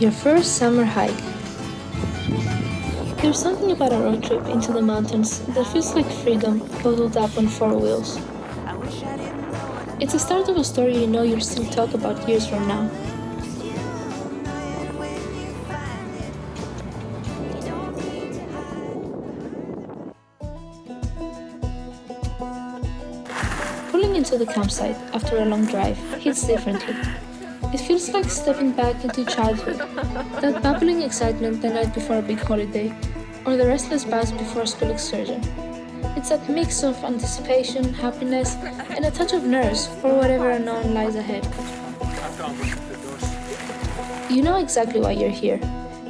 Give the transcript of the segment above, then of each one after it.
Your first summer hike. There's something about a road trip into the mountains that feels like freedom bottled up on four wheels. It's the start of a story you know you'll still talk about years from now. Pulling into the campsite after a long drive hits differently. It feels like stepping back into childhood, that bubbling excitement the night before a big holiday, or the restless buzz before a school excursion. It's that mix of anticipation, happiness, and a touch of nerves for whatever unknown lies ahead. You know exactly why you're here,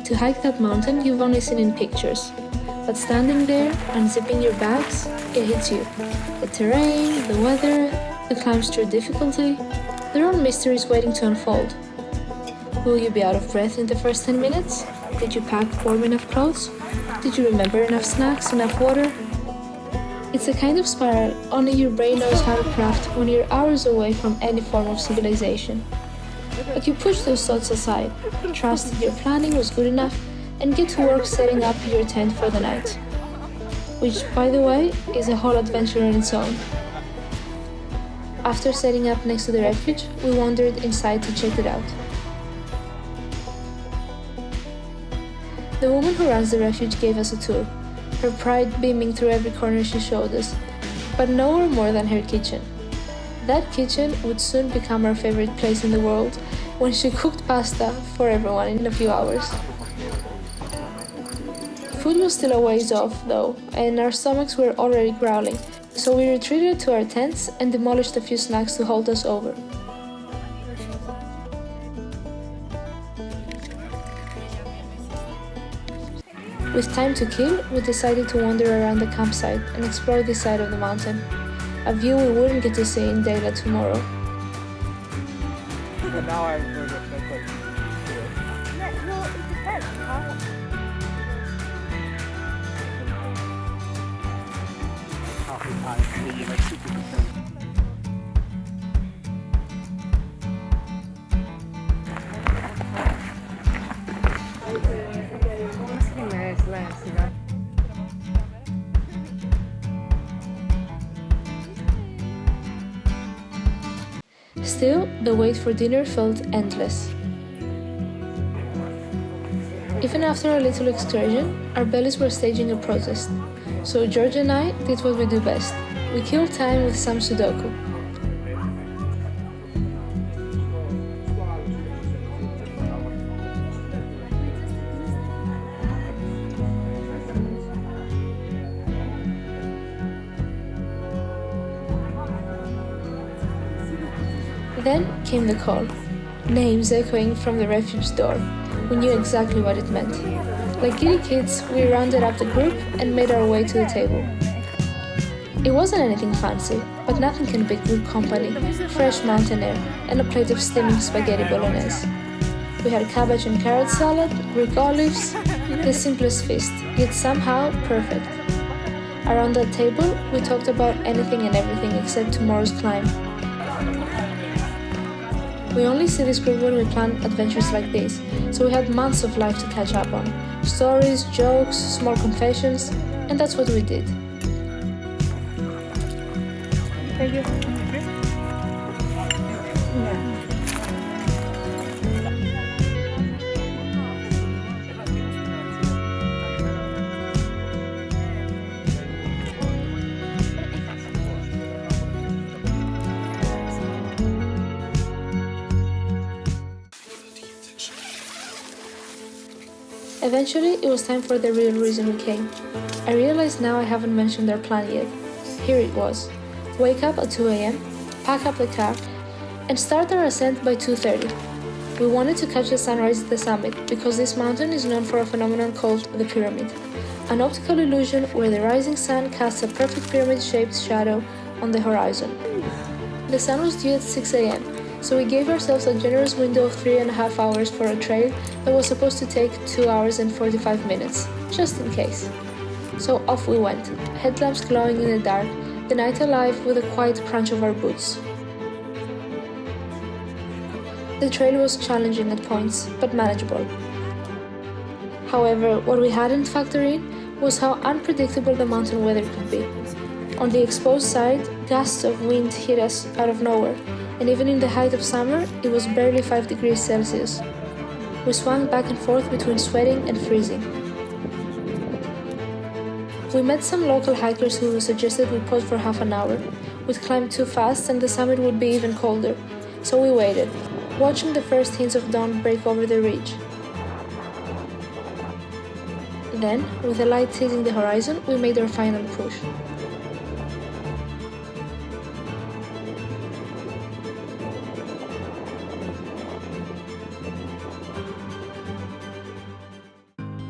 to hike that mountain you've only seen in pictures. But standing there, unzipping your bags, it hits you. The terrain, the weather, the climb's true difficulty, there are mysteries waiting to unfold. Will you be out of breath in the first 10 minutes? Did you pack warm enough clothes? Did you remember enough snacks, enough water? It's a kind of spiral only your brain knows how to craft when you're hours away from any form of civilization. But you push those thoughts aside, trust that your planning was good enough, and get to work setting up your tent for the night. Which, by the way, is a whole adventure on its own. After setting up next to the refuge, we wandered inside to check it out. The woman who runs the refuge gave us a tour, her pride beaming through every corner she showed us, but nowhere more than her kitchen. That kitchen would soon become our favorite place in the world when she cooked pasta for everyone in a few hours. Food was still a ways off, though, and our stomachs were already growling, so we retreated to our tents and demolished a few snacks to hold us over. With time to kill, we decided to wander around the campsite and explore this side of the mountain, a view we wouldn't get to see in daylight tomorrow. But now I remember that like Well, it depends. half the time maybe like 50%. Still, the wait for dinner felt endless. Even after a little excursion, our bellies were staging a protest. So George and I did what we do best. We killed time with some Sudoku. Then came the call. Names echoing from the refuge door. We knew exactly what it meant. Like giddy kids, we rounded up the group and made our way to the table. It wasn't anything fancy, but nothing can beat good company, fresh mountain air, and a plate of steaming spaghetti bolognese. We had cabbage and carrot salad, Greek olives, the simplest feast, yet somehow perfect. Around that table, we talked about anything and everything except tomorrow's climb. We only see this group when we plan adventures like this, so we had months of life to catch up on. Stories, jokes, small confessions, and that's what we did. Thank you. Eventually, it was time for the real reason we came. I realized now I haven't mentioned our plan yet. Here it was. Wake up at 2 a.m., pack up the car, and start our ascent by 2:30. We wanted to catch the sunrise at the summit because this mountain is known for a phenomenon called the pyramid, an optical illusion where the rising sun casts a perfect pyramid-shaped shadow on the horizon. The sun was due at 6 a.m., so we gave ourselves a generous window of 3.5 hours for a trail that was supposed to take 2 hours and 45 minutes, just in case. So off we went, headlamps glowing in the dark, the night alive with the quiet crunch of our boots. The trail was challenging at points, but manageable. However, what we hadn't factored in was how unpredictable the mountain weather could be. On the exposed side, gusts of wind hit us out of nowhere, and even in the height of summer, it was barely 5 degrees Celsius. We swung back and forth between sweating and freezing. We met some local hikers who suggested we pause for half an hour. We'd climb too fast and the summit would be even colder, so we waited, watching the first hints of dawn break over the ridge. Then, with the light hitting the horizon, we made our final push.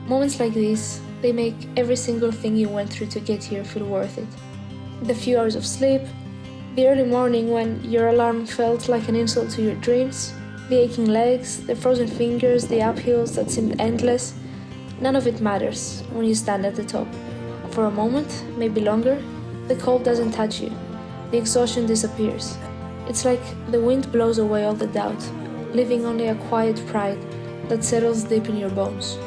Moments like these, they make every single thing you went through to get here feel worth it. The few hours of sleep, the early morning when your alarm felt like an insult to your dreams, the aching legs, the frozen fingers, the uphills that seemed endless, none of it matters when you stand at the top. For a moment, maybe longer, the cold doesn't touch you. The exhaustion disappears. It's like the wind blows away all the doubt, leaving only a quiet pride that settles deep in your bones.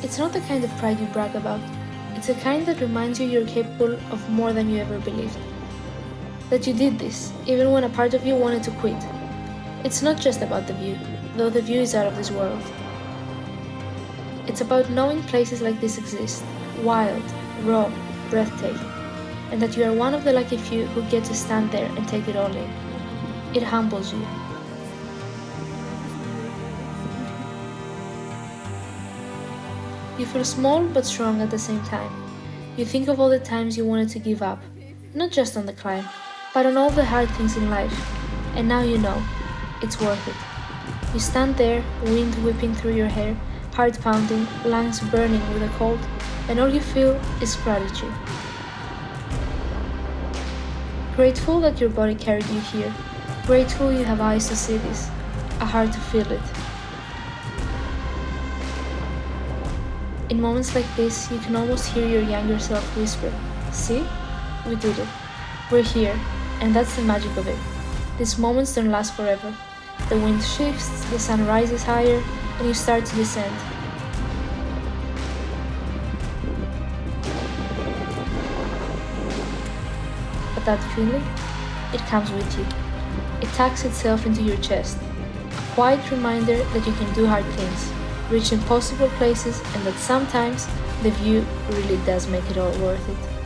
It's not the kind of pride you brag about. It's a kind that reminds you you're capable of more than you ever believed. That you did this, even when a part of you wanted to quit. It's not just about the view, though the view is out of this world. It's about knowing places like this exist, wild, raw, breathtaking, and that you are one of the lucky few who get to stand there and take it all in. It humbles you. You feel small but strong at the same time. You think of all the times you wanted to give up, not just on the climb, but on all the hard things in life, and now you know, it's worth it. You stand there, wind whipping through your hair, heart pounding, lungs burning with the cold, and all you feel is gratitude. Grateful that your body carried you here, grateful you have eyes to see this, a heart to feel it. In moments like this, you can almost hear your younger self whisper, "See? We did it. We're here." And that's the magic of it. These moments don't last forever. The wind shifts, the sun rises higher, and you start to descend. But that feeling, it comes with you. It tucks itself into your chest. A quiet reminder that you can do hard things, reach impossible places, and that sometimes the view really does make it all worth it.